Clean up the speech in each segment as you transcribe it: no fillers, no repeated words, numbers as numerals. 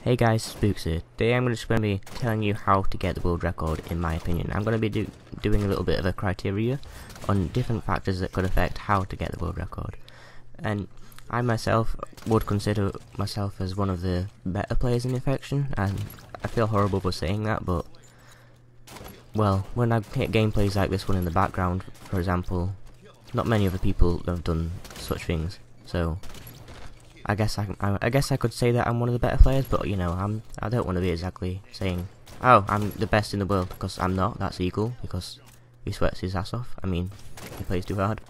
Hey guys, Spooks here. Today I'm just going to be telling you how to get the world record in my opinion. I'm going to be doing a little bit of a criteria on different factors that could affect how to get the world record. And I myself would consider myself as one of the better players in Infection, and I feel horrible for saying that, but well, when I hit gameplays like this one in the background, for example, not many other people have done such things, so I guess I could say that I'm one of the better players, but you know, I don't want to be exactly saying, oh, I'm the best in the world, because I'm not. That's equal, because he sweats his ass off. I mean, he plays too hard.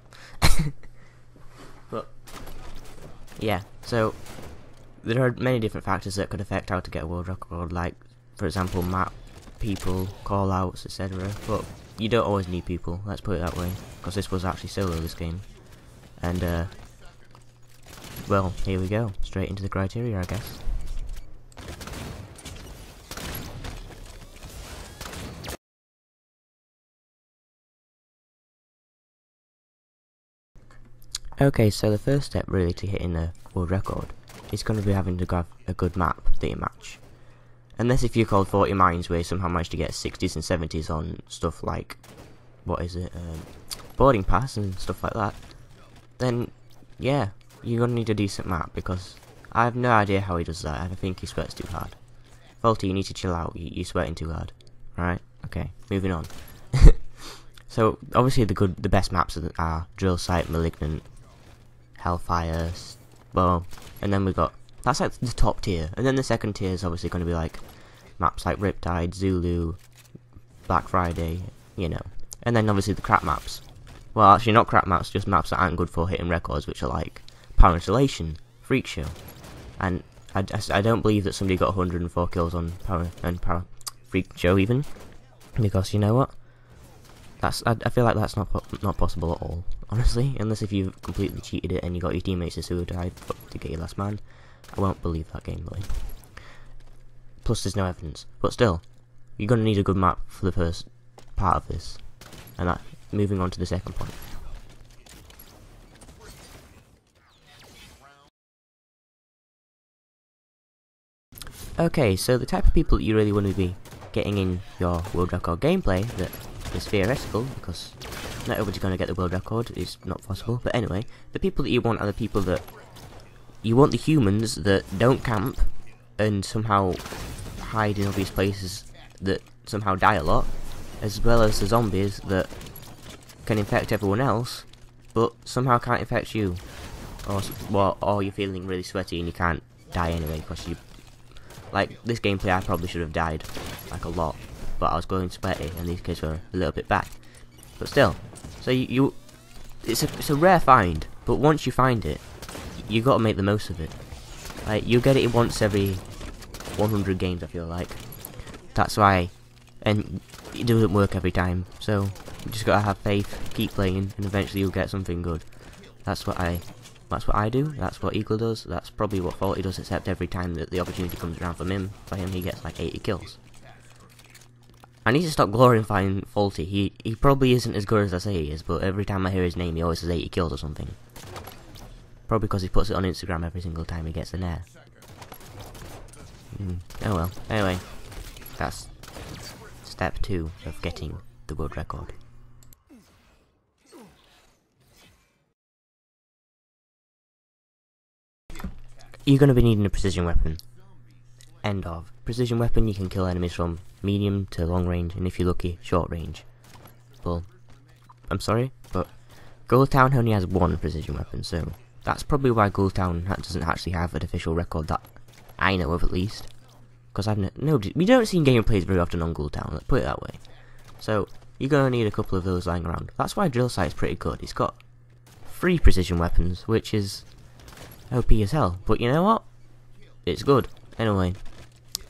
But yeah, so there are many different factors that could affect how to get a world record, like for example, map, people, callouts, etc. But you don't always need people. Let's put it that way, because this was actually solo this game, and well, here we go, straight into the criteria, I guess. Okay, so the first step really to hitting the world record is going to be having to have a good map that you match. Unless if you called 40 Mines where you somehow managed to get 60s and 70s on stuff like, what is it, boarding pass and stuff like that, then yeah, you're gonna need a decent map, because I have no idea how he does that. I think he sweats too hard. Faulty, you need to chill out. You're sweating too hard. Right? Okay, moving on. So obviously the best maps are Drill Site, Malignant, Hellfire, well, and then we got, that's like the top tier, and then the second tier is obviously going to be like maps like Riptide, Zulu, Black Friday, you know, and then obviously the crap maps. Well, actually not crap maps, just maps that aren't good for hitting records, which are like Power Installation, Freak Show, and I don't believe that somebody got 104 kills on Power Freak Show even, because you know what? I feel like that's not possible at all, honestly, unless if you've completely cheated it and you got your teammates to suicide to get your last man. I won't believe that gameplay. Plus, there's no evidence, but still, you're gonna need a good map for the first part of this, and that. Moving on to the second point. Okay, so the type of people that you really want to be getting in your world record gameplay that is theoretical, because not everybody's going to get the world record, it's not possible, but anyway, the people that you want are the people that you want, the humans that don't camp and somehow hide in obvious places that somehow die a lot, as well as the zombies that can infect everyone else, but somehow can't infect you, or you're feeling really sweaty and you can't die anyway, because you, like this gameplay I probably should have died, like a lot, but I was going sweaty and these kids were a little bit back, but still, so it's a rare find, but once you find it, you got to make the most of it. Like, you get it once every 100 games, I feel like, that's why, and it doesn't work every time, so you just gotta have faith, keep playing, and eventually you'll get something good. That's what I do, that's what Eagle does, that's probably what Faulty does, except every time that the opportunity comes around for him he gets like 80 kills. I need to stop glorifying Faulty. He probably isn't as good as I say he is, but every time I hear his name he always has 80 kills or something. Probably because he puts it on Instagram every single time he gets an air. Oh well, anyway, that's step 2 of getting the world record. You're going to be needing a precision weapon. End of. Precision weapon, you can kill enemies from medium to long range, and if you're lucky, short range. Well, I'm sorry, but Goldtown only has one precision weapon, so that's probably why Goldtown doesn't actually have an official record that I know of, at least. Because we don't see gameplays very often on Goldtown, let's put it that way. So you're gonna need a couple of those lying around. That's why Drill Site's pretty good. It's got 3 precision weapons, which is OP as hell. But you know what? It's good. Anyway,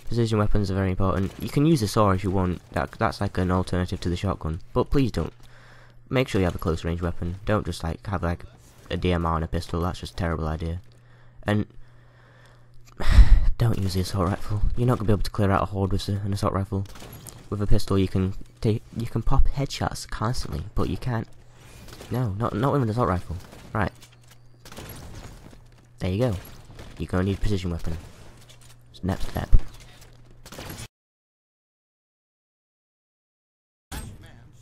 precision weapons are very important. You can use the saw if you want. That's like an alternative to the shotgun. But please don't. Make sure you have a close range weapon. Don't just like have like a DMR and a pistol. That's just a terrible idea. And don't use the assault rifle. You're not gonna be able to clear out a horde with an assault rifle. With a pistol, you can pop headshots constantly, but you can't. No, not with an assault rifle. Right. There you go. You're gonna need a precision weapon. Next step.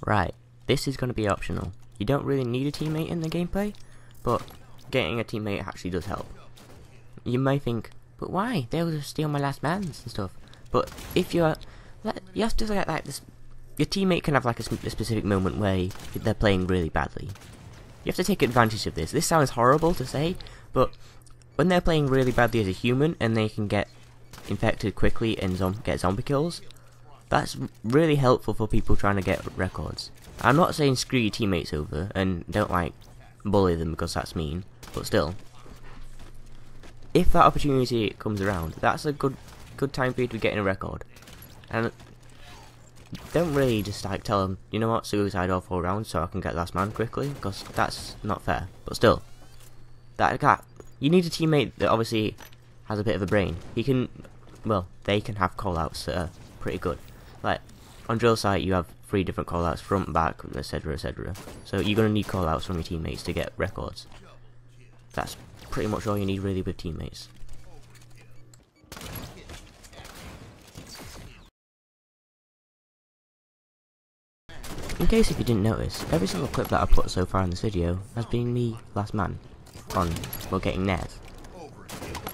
Right, this is going to be optional. You don't really need a teammate in the gameplay, but getting a teammate actually does help. You may think, but why? They'll just steal my last mans and stuff. But if you're, you have to look like this. Your teammate can have like a specific moment where they're playing really badly. You have to take advantage of this. This sounds horrible to say, but when they're playing really badly as a human and they can get infected quickly and get zombie kills, that's really helpful for people trying to get records. I'm not saying screw your teammates over and don't like bully them because that's mean, but still, if that opportunity comes around, that's a good time for you to get in a record. And don't really just like tell them, you know what, suicide all 4 rounds so I can get last man quickly, because that's not fair. But still, you need a teammate that obviously has a bit of a brain. He can, well, they can have callouts that are pretty good. Like on drill site, you have 3 different callouts, front, back, etc., etc. So you're gonna need callouts from your teammates to get records. That's pretty much all you need really with teammates. In case if you didn't notice, every single clip that I put so far in this video has been me last man on, well, getting nares.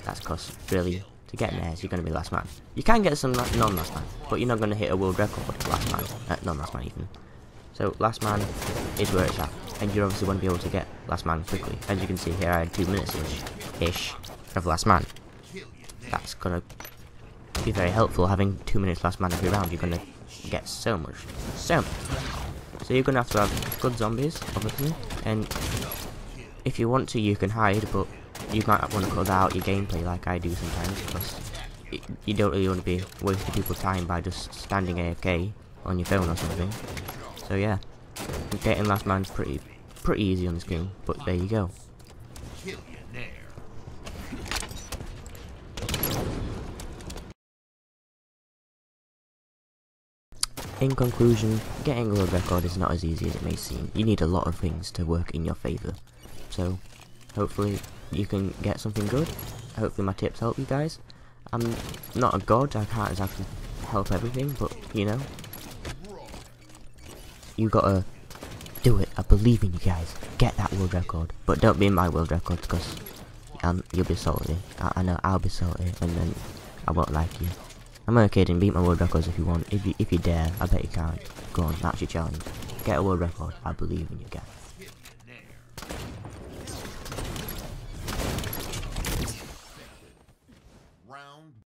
That's cause really, to get nares you're going to be last man. You can get some non-last man, but you're not going to hit a world record last man, non-last man even. So last man is where it's at, and you obviously want to be able to get last man quickly. As you can see here, I had 2 minutes-ish of last man. That's going to be very helpful, having 2 minutes last man every round. You're going to get so much. So you're going to have good zombies, obviously, and if you want to you can hide, but you might want to cut that out your gameplay like I do sometimes, because you don't really want to be wasting people's time by just standing AFK on your phone or something. So yeah, getting last man's pretty easy on this game, but there you go. In conclusion, getting a world record is not as easy as it may seem. You need a lot of things to work in your favour. So, hopefully you can get something good. Hopefully my tips help you guys. I'm not a god, I can't exactly help everything, but you know, you gotta do it. I believe in you guys. Get that world record, but don't be in my world record, because you'll be salty. I know I'll be salty, and then I won't like you. I'm only kidding, beat my world records if you want. If you dare, I bet you can't. Go on, that's your challenge. Get a world record. I believe in you guys.